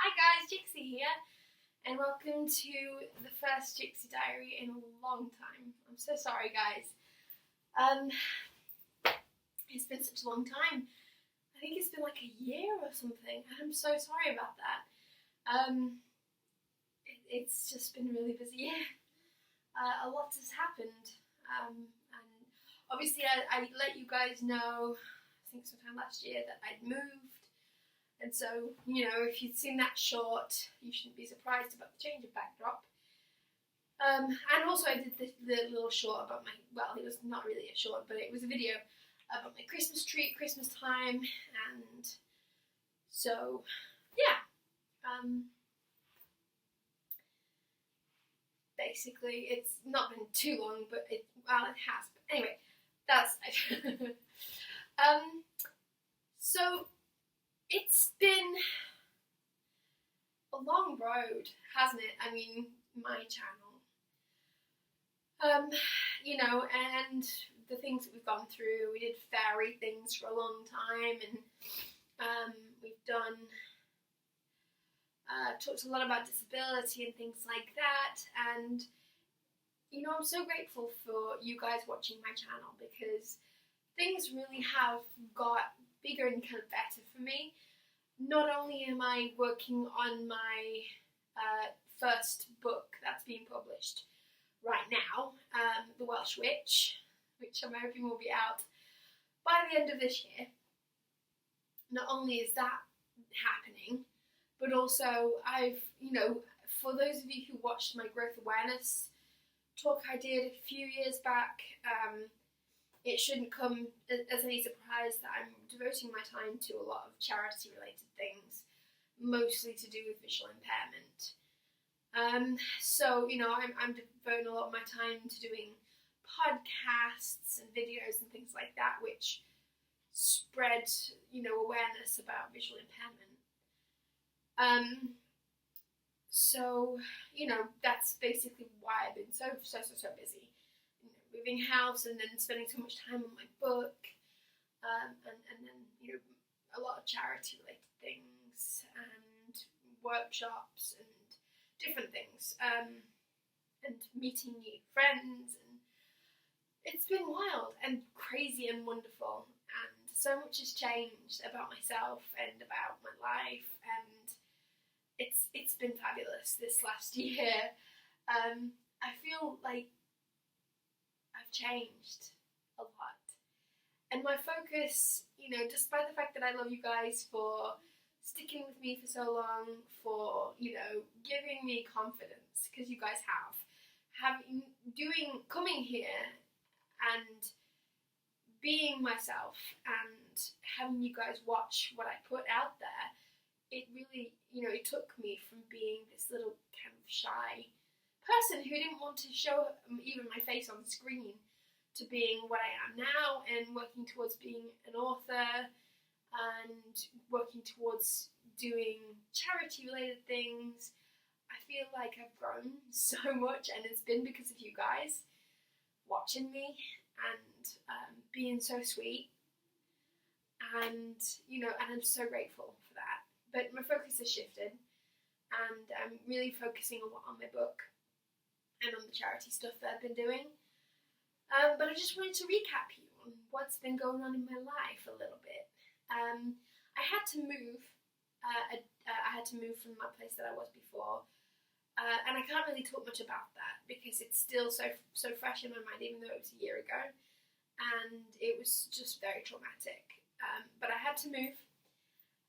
Hi guys, Jixie here, and welcome to the first Jixie diary in a long time. I'm so sorry guys. It's been such a long time. I think it's been like a year or something, and I'm so sorry about that. It's just been a really busy year. A lot has happened, and obviously I let you guys know, I think sometime last year, that I'd moved. And so, you know, if you'd seen that short, you shouldn't be surprised about the change of backdrop. And also I did the little short about my, well, it was not really a short, but it was a video about my Christmas tree at Christmas time. And so, yeah. Basically, it's not been too long, but it has. But anyway, that's it. So, it's been a long road, hasn't it? I mean, my channel. You know, and the things that we've gone through. We did fairy things for a long time, and we've done, talked a lot about disability and things like that, and, you know, I'm so grateful for you guys watching my channel, because things really have got bigger and kind of better for me. Not only am I working on my first book that's being published right now, The Welsh Witch, which I'm hoping will be out by the end of this year. Not only is that happening, but also I've, you know, for those of you who watched my growth awareness talk I did a few years back, it shouldn't come as any surprise that I'm devoting my time to a lot of charity related things, mostly to do with visual impairment. So, you know, I'm devoting a lot of my time to doing podcasts and videos and things like that, which spread, you know, awareness about visual impairment. So, you know, that's basically why I've been so busy. Moving house and then spending so much time on my book, and then, you know, a lot of charity related things and workshops and different things, and meeting new friends, and it's been wild and crazy and wonderful, and so much has changed about myself and about my life, and it's been fabulous this last year. I feel like I've changed a lot, and my focus, you know, despite the fact that I love you guys for sticking with me for so long, for, you know, giving me confidence, because you guys coming here and being myself and having you guys watch what I put out there, it really, you know, it took me from being this little kind of shy person who didn't want to show even my face on screen to being what I am now, and working towards being an author and working towards doing charity related things. I feel like I've grown so much, and it's been because of you guys watching me and being so sweet, and, you know, and I'm so grateful for that. But my focus has shifted, and I'm really focusing on my book and on the charity stuff that I've been doing. But I just wanted to recap you on what's been going on in my life a little bit. I had to move. I had to move from my place that I was before, and I can't really talk much about that because it's still so fresh in my mind, even though it was a year ago, and it was just very traumatic. But I had to move,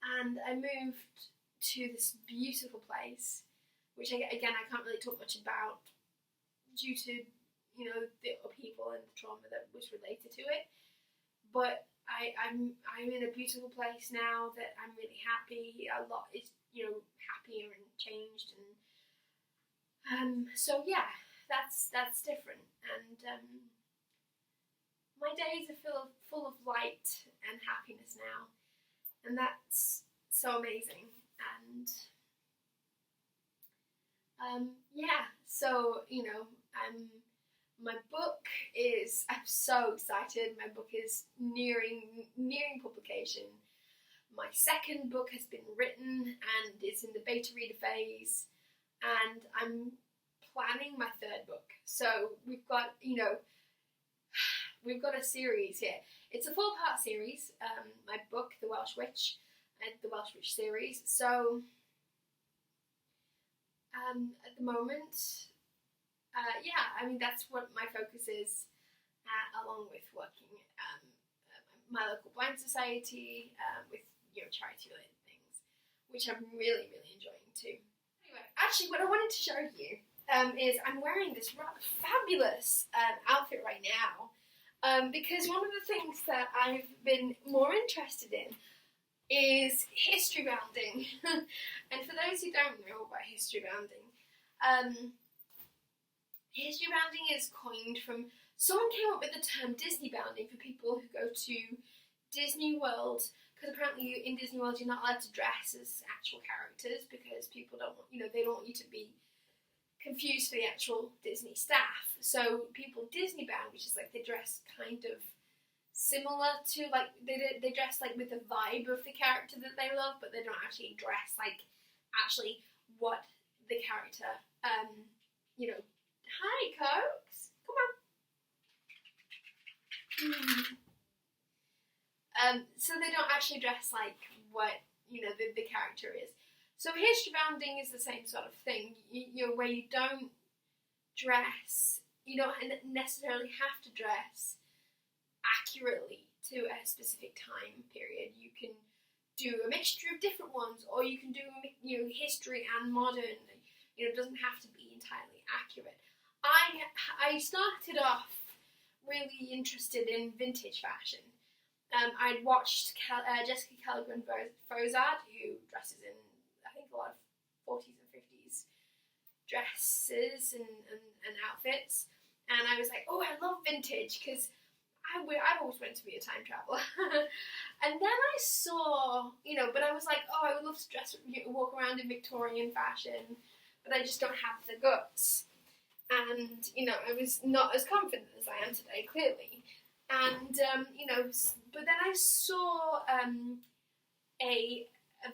and I moved to this beautiful place, which I can't really talk much about due to, you know, the upheaval and the trauma that was related to it. But I'm in a beautiful place now that I'm really happy. A lot is, you know, happier and changed, and so yeah, that's different. And my days are full of light and happiness now, and that's so amazing. And yeah, so, you know, my book I'm so excited. My book is nearing publication. My second book has been written and is in the beta reader phase, and I'm planning my third book. So we've got, we've got a series here. It's a 4-part series, my book, The Welsh Witch, and the Welsh Witch series. So at the moment, that's what my focus is, along with working my local blind society, with charity related things, which I'm really, really enjoying too. Anyway, actually what I wanted to show you is I'm wearing this rather fabulous outfit right now, because one of the things that I've been more interested in is historybounding. And for those who don't know about historybounding, historybounding is coined from, someone came up with the term Disneybounding for people who go to Disney World, because apparently in Disney World you're not allowed to dress as actual characters because people don't want, they don't want you to be confused for the actual Disney staff. So people Disneybound, which is like they dress kind of similar to, like, they dress like with the vibe of the character that they love, but they don't actually dress like actually what the character, hi Cokes, come on. So they don't actually dress like what, the character is. So historybounding is the same sort of thing, where you don't dress, you don't necessarily have to dress accurately to a specific time period. You can do a mixture of different ones, or you can do, history and modern. It doesn't have to be entirely accurate. I started off really interested in vintage fashion. I'd watched Jessica Fozard, who dresses in, I think, a lot of 40s and 50s dresses and outfits, and I was like, oh, I love vintage, because I've always wanted to be a time traveller. And then I saw, but I was like, oh, I would love to walk around in Victorian fashion, but I just don't have the guts. And, I was not as confident as I am today, clearly. And, but then I saw a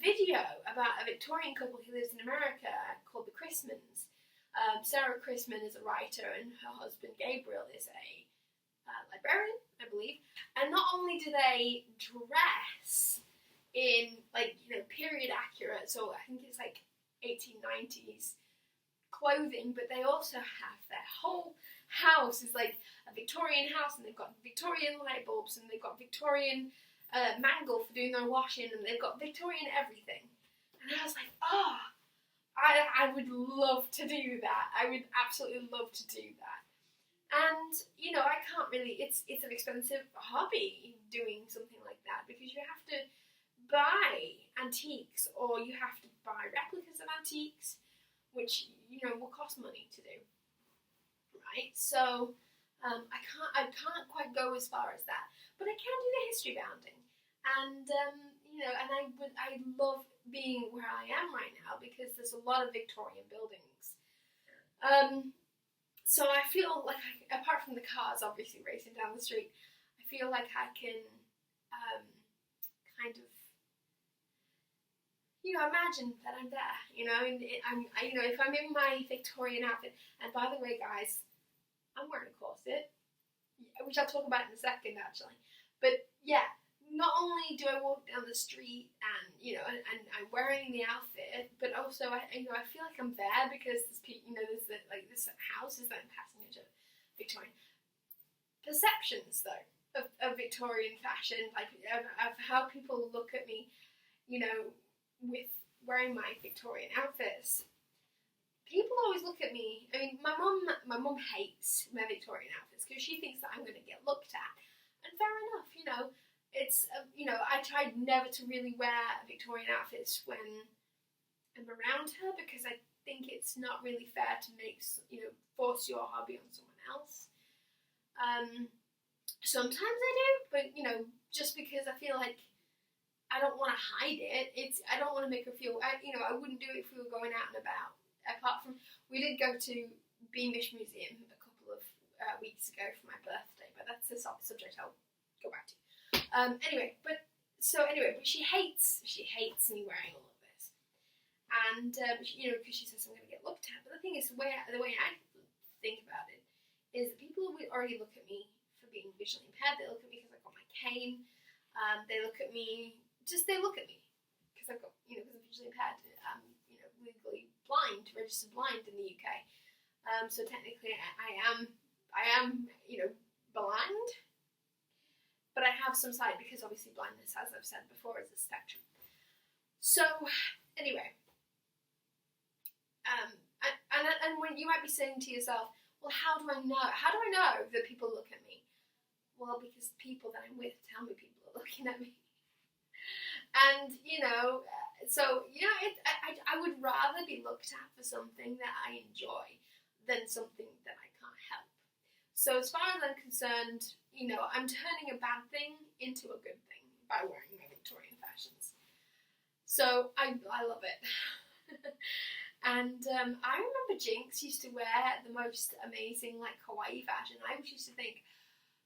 video about a Victorian couple who lives in America called the Chrismans. Sarah Chrisman is a writer, and her husband Gabriel is a librarian, I believe. And not only do they dress in, period accurate, so I think it's like 1890s clothing, but they also have their whole house is like a Victorian house, and they've got Victorian light bulbs, and they've got Victorian mangle for doing their washing, and they've got Victorian everything. And I was like, oh, I would love to do that. I would absolutely love to do that. And, I can't really, it's an expensive hobby doing something like that, because you have to buy antiques, or you have to buy replicas of antiques, which, will cost money to do, right? So, I can't quite go as far as that, but I can do the historybounding, and, and I love being where I am right now, because there's a lot of Victorian buildings. So I feel like, apart from the cars obviously racing down the street, I feel like I can kind of, imagine that I'm there, and if I'm in my Victorian outfit. And by the way, guys, I'm wearing a corset, which I'll talk about in a second, actually. But yeah, not only do I walk down the street and, and I'm wearing the outfit, but also I feel like I'm there, because there's this house is then passing into Victorian perceptions, though, of Victorian fashion, of how people look at me, with wearing my Victorian outfits. People always look at me. I mean, my mum hates my Victorian outfits, because she thinks that I'm going to get looked at. And fair enough, it's, I tried never to really wear Victorian outfits when I'm around her, because I think it's not really fair to force your hobby on someone else. Sometimes I do, but, just because I feel like I don't want to hide it. I don't want to make her feel, I wouldn't do it if we were going out and about. Apart from, we did go to Beamish Museum a couple of weeks ago for my birthday, but that's a subject I'll go back to. Anyway, but So anyway, but she hates me wearing all of this, and you know, because she says I'm going to get looked at. But the thing is, the way I think about it is that people will already look at me for being visually impaired. They look at me because I've got my cane. They look at me because I've got, you know, because I'm visually impaired. You know, legally blind, registered blind in the UK. So technically, I am, you know, blind. But I have some sight because obviously blindness, as I've said before, is a spectrum. So anyway, and when you might be saying to yourself, well, how do I know? How do I know that people look at me? Well, because people that I'm with tell me people are looking at me. And you know, so you know, I would rather be looked at for something that I enjoy than something that I can't help. So as far as I'm concerned, you know, I'm turning a bad thing into a good thing by wearing my Victorian fashions. So I love it. And I remember Jinx used to wear the most amazing, like, kawaii fashion. I always used to think,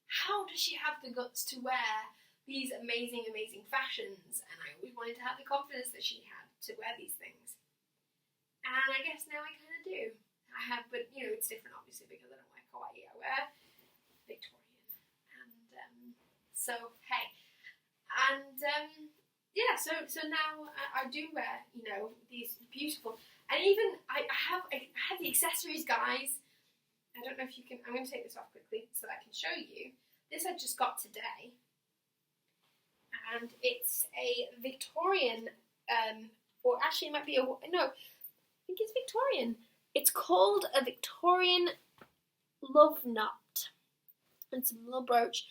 how does she have the guts to wear these amazing, amazing fashions? And I always wanted to have the confidence that she had to wear these things. And I guess now I kind of do. I have, but, you know, it's different, obviously, because I don't wear kawaii. I wear Victorian. So hey, and yeah, so now I do wear, you know, these beautiful, and even I have the accessories, guys. I don't know if you can. I'm going to take this off quickly so that I can show you. This I just got today, and it's a Victorian, or actually it might be no, I think it's Victorian. It's called a Victorian love knot. And some little brooch,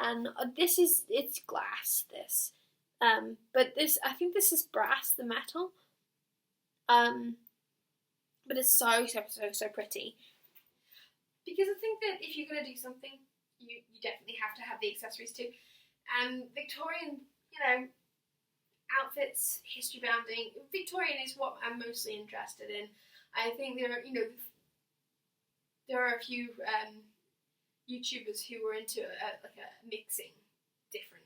and it's glass, this, but this, I think this is brass, the metal, but it's so pretty, because I think that if you're going to do something, you definitely have to have the accessories too, and Victorian, you know, outfits, historybounding, Victorian is what I'm mostly interested in. I think there are, you know, there are a few, YouTubers who were into mixing different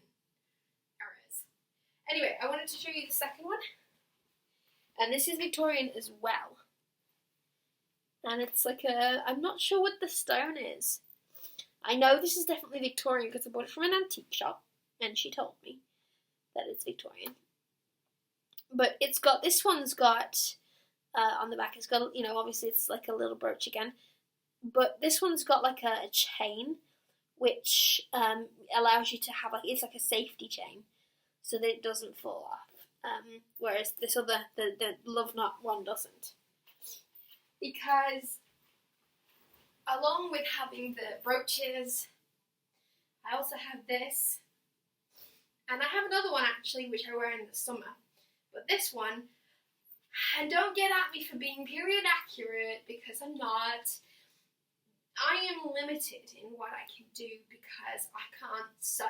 eras. Anyway, I wanted to show you the second one, and this is Victorian as well. And it's like I'm not sure what the stone is. I know this is definitely Victorian because I bought it from an antique shop, and she told me that it's Victorian. But it's got, this one's got on the back. It's got, you know, obviously it's like a little brooch again. But this one's got like a chain, which allows you to have, like, it's like a safety chain, so that it doesn't fall off. Whereas this other, the love knot one, doesn't. Because along with having the brooches, I also have this, and I have another one actually, which I wear in the summer. But this one, and don't get at me for being period accurate, because I'm not. I am limited in what I can do because I can't sew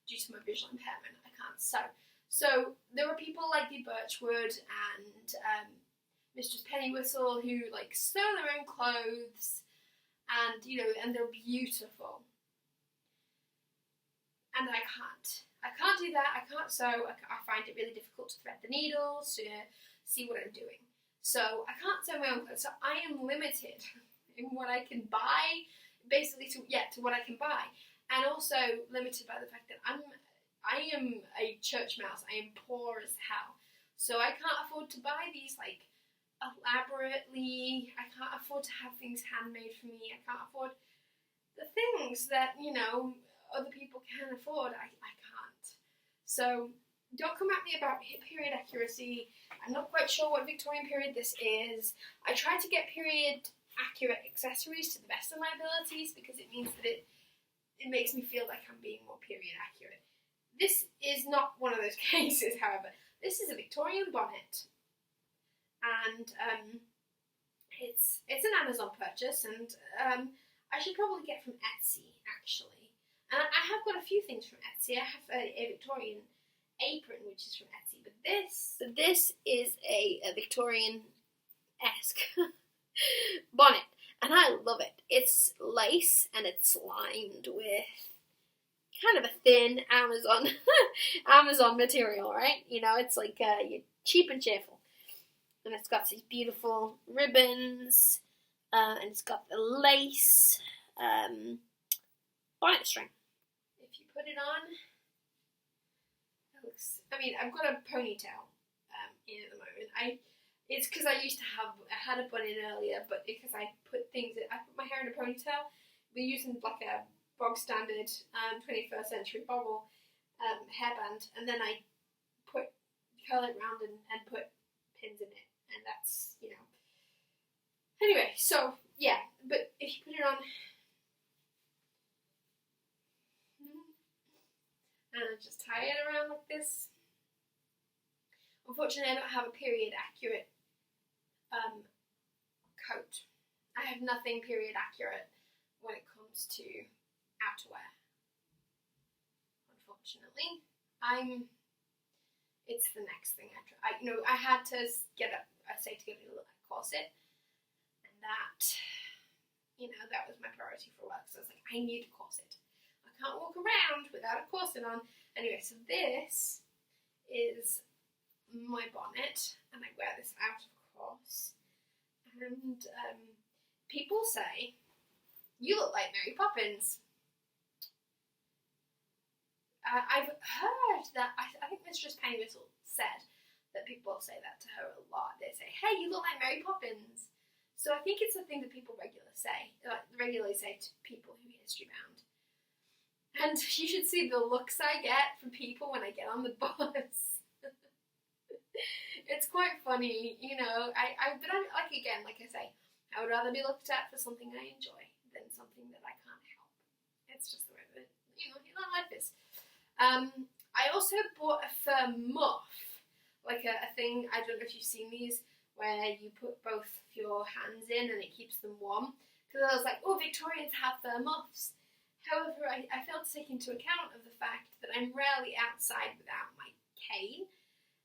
due to my visual impairment. I can't sew. So there are people like the Birchwood and Mistress Pennywhistle who like sew their own clothes, and you know, and they're beautiful. And I can't do that. I can't sew. I find it really difficult to thread the needles to see what I'm doing. So I can't sew my own clothes. So I am limited in what I can buy, basically to what I can buy, and also limited by the fact that I am a church mouse. I am poor as hell, so I can't afford to buy these like elaborately. I can't afford to have things handmade for me. I can't afford the things that, you know, other people can afford. I can't. So don't come at me about period accuracy. I'm not quite sure what Victorian period this is. I try to get period accurate accessories to the best of my abilities because it means that it makes me feel like I'm being more period accurate. This is not one of those cases, however. This is a Victorian bonnet, and it's an Amazon purchase, and I should probably get from Etsy actually. And I have got a few things from Etsy. I have a Victorian apron which is from Etsy, but this is a Victorian-esque bonnet, and I love it. It's lace and it's lined with kind of a thin Amazon Amazon material, right? You know, it's like you're cheap and cheerful. And it's got these beautiful ribbons, and it's got the lace binder string. If you put it on, it looks, I mean, I've got a ponytail in at the moment. It's because I had a bun in earlier, but because I put my hair in a ponytail, we're using like a bog standard 21st century bobble hairband, and then I curl it round and put pins in it, and that's, you know. Anyway, so yeah, but if you put it on, and I just tie it around like this. Unfortunately, I don't have a period accurate coat. I have nothing period accurate when it comes to outerwear. Unfortunately, it's the next thing I try. I had to get a little corset, and that was my priority for work. So I was like, I need a corset. I can't walk around without a corset on. Anyway, so this is my bonnet, and I wear this out, of course. And people say, you look like Mary Poppins. I've heard that, I think Mistress Pennywhistle said that people say that to her a lot. They say, hey, you look like Mary Poppins. So I think it's a thing that people regularly say to people who history bound. And you should see the looks I get from people when I get on the bus. It's quite funny, but like I say, I would rather be looked at for something I enjoy than something that I can't help. It's just the way that, life is. I also bought a fur muff, like a thing, I don't know if you've seen these, where you put both your hands in and it keeps them warm. Because I was like, oh, Victorians have fur muffs. However, I failed to take into account of the fact that I'm rarely outside without my cane.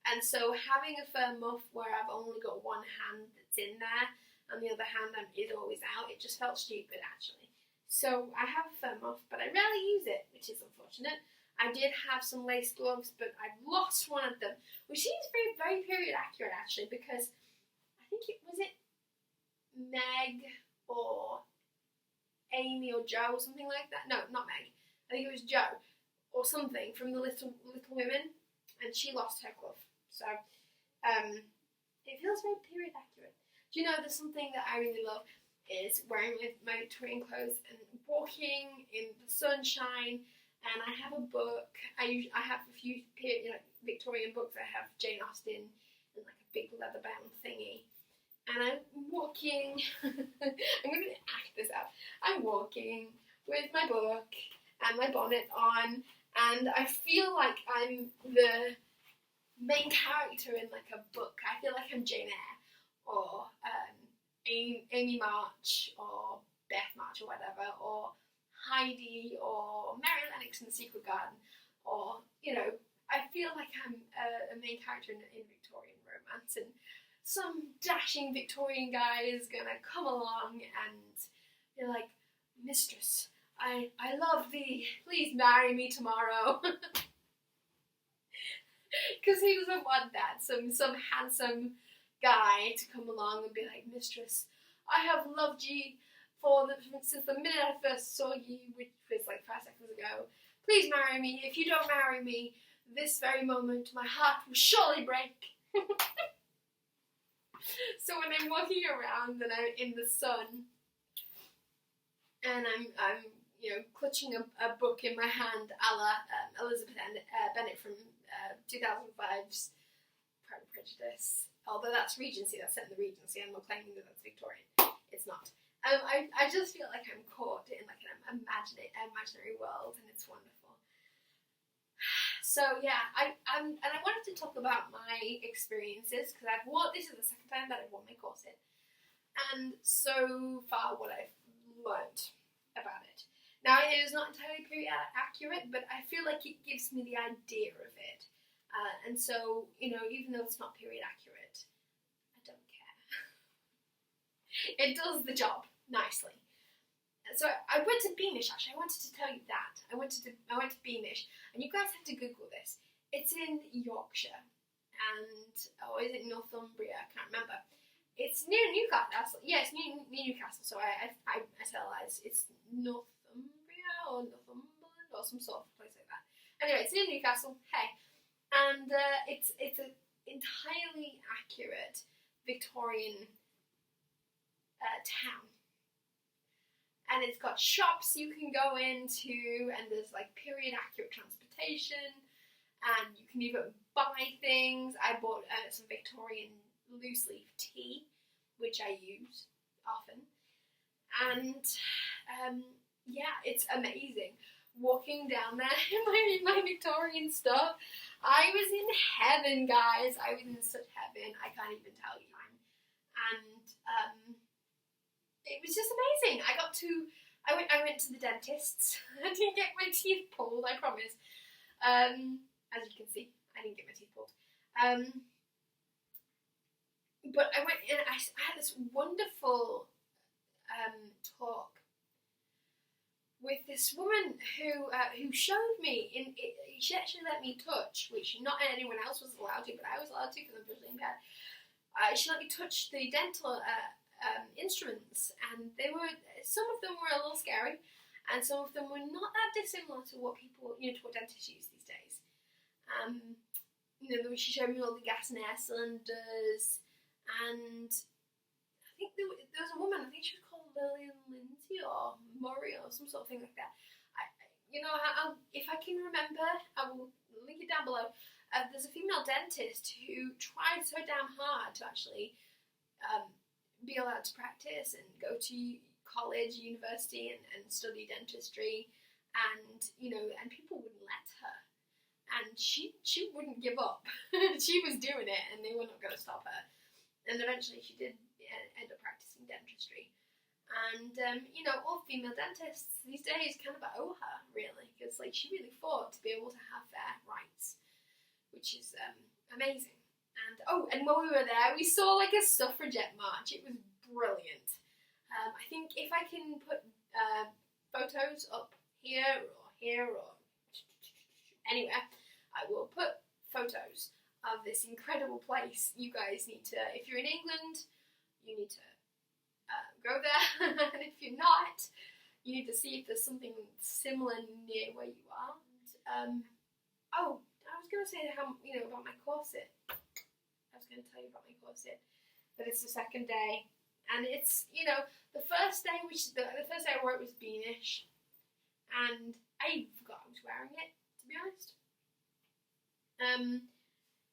And so having a fur muff where I've only got one hand that's in there and the other hand is always out, it just felt stupid, actually. So I have a fur muff, but I rarely use it, which is unfortunate. I did have some lace gloves, but I've lost one of them, which seems very, very period accurate, actually, because I think was it Meg or Amy or Jo or something like that? No, not Meg. I think it was Jo or something from the Little Women, and she lost her glove. So it feels very period accurate. Do you know, there's something that I really love is wearing my Victorian clothes and walking in the sunshine. And I have a book. I have a few Victorian books. I have Jane Austen in like a big leather bound thingy. And I'm walking. I'm going to act this out. I'm walking with my book and my bonnet on, and I feel like I'm the main character in like a book. I feel like I'm Jane Eyre or Amy March or Beth March or whatever, or Heidi or Mary Lennox in The Secret Garden, or I feel like I'm a main character in Victorian romance, and some dashing Victorian guy is gonna come along and be like, mistress, I love thee, please marry me tomorrow. Because he doesn't want that, some handsome guy to come along and be like, mistress, I have loved ye since the minute I first saw you, which was like 5 seconds ago. Please marry me. If you don't marry me, this very moment, my heart will surely break. So when I'm walking around and I'm in the sun, and I'm clutching a book in my hand, a la Elizabeth Bennet from 2005's Pride and Prejudice. Although that's Regency, that's set in the Regency. I'm not claiming that that's Victorian. It's not. I just feel like I'm caught in like an imaginary world, and it's wonderful. So yeah, I wanted to talk about my experiences, because this is the second time that I've worn my corset, and so far what I've learned about it. Now, it is not entirely period accurate, but I feel like it gives me the idea of it, and so even though it's not period accurate, I don't care. It does the job nicely. So I went to Beamish, actually. I wanted to tell you that. I went to Beamish, and you guys have to Google this. It's in Yorkshire, and, or is it Northumbria? I can't remember. It's near Newcastle. Yeah, it's near Newcastle, so I tell lies. It's Northumbria or Northumberland or some sort of place like that. Anyway, it's near Newcastle. Hey. And it's an entirely accurate Victorian town. And it's got shops you can go into, and there's like period accurate transportation, and you can even buy things. I bought some Victorian loose leaf tea, which I use often, and yeah, it's amazing. Walking down there in my Victorian stuff, I was in heaven, guys. I was in such heaven, I can't even tell you. And it was just amazing. I went to the dentist. I didn't get my teeth pulled, I promise. As you can see, I didn't get my teeth pulled. But I went in, I had this wonderful talk with this woman who showed me, she actually let me touch, which not anyone else was allowed to, but I was allowed to because I'm visually impaired. She let me touch the dental instruments, and some of them were a little scary, and some of them were not that dissimilar to what people, to what dentists use these days. She showed me all the gas and air cylinders, and I think there was a woman, I think she was called Lillian Lindsay or Murray or some sort of thing like that. If I can remember, I will link it down below. There's a female dentist who tried so damn hard to actually be allowed to practice and go to college, university, and study dentistry, and people wouldn't let her, and she wouldn't give up. She was doing it, and they were not going to stop her, and eventually she did end up practicing dentistry. And all female dentists these days kind of owe her, really, because she really fought to be able to have their rights, which is amazing. And when we were there, we saw a suffragette march. It was brilliant. I think if I can put photos up here or anywhere, I will put photos of this incredible place. You guys need to, if you're in England, you need to go there, and if you're not, you need to see if there's something similar near where you are. And, I was going to say about my corset. I was going to tell you about my corset, but it's the second day, and it's the first day, the first day I wore it was Beamish, and I forgot I was wearing it, to be honest,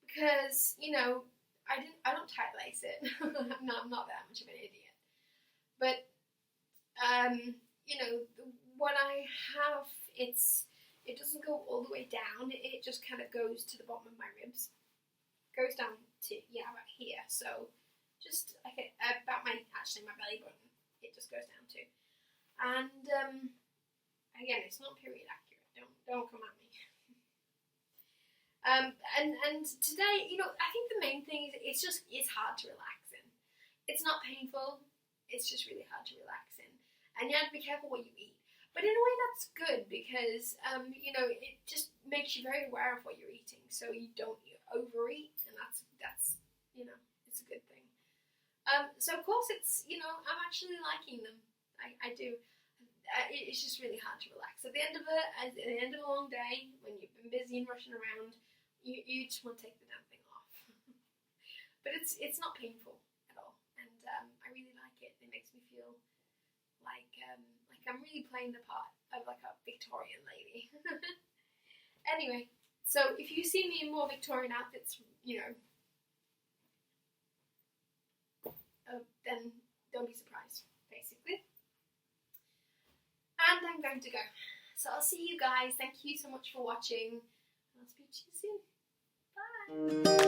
because I don't tight lace it. I'm not that much of an idiot. But, the one I have, it doesn't go all the way down. It just kind of goes to the bottom of my ribs. Goes down to, about here. So, just about my belly button. It just goes down to. And, again, it's not period accurate. Don't come at me. And today, I think the main thing is it's hard to relax in. It's not painful. It's just really hard to relax in, and you have to be careful what you eat. But in a way, that's good because it just makes you very aware of what you're eating, so you don't overeat, and that's it's a good thing. So of course, I'm actually liking them. I do. It's just really hard to relax at the end of a long day when you've been busy and rushing around. You just want to take the damn thing off. But it's not painful at all, and I really like it. It makes me feel like I'm really playing the part of a Victorian lady. Anyway, so if you see me in more Victorian outfits, then don't be surprised, basically. And I'm going to go. So I'll see you guys. Thank you so much for watching. I'll speak to you soon. Bye.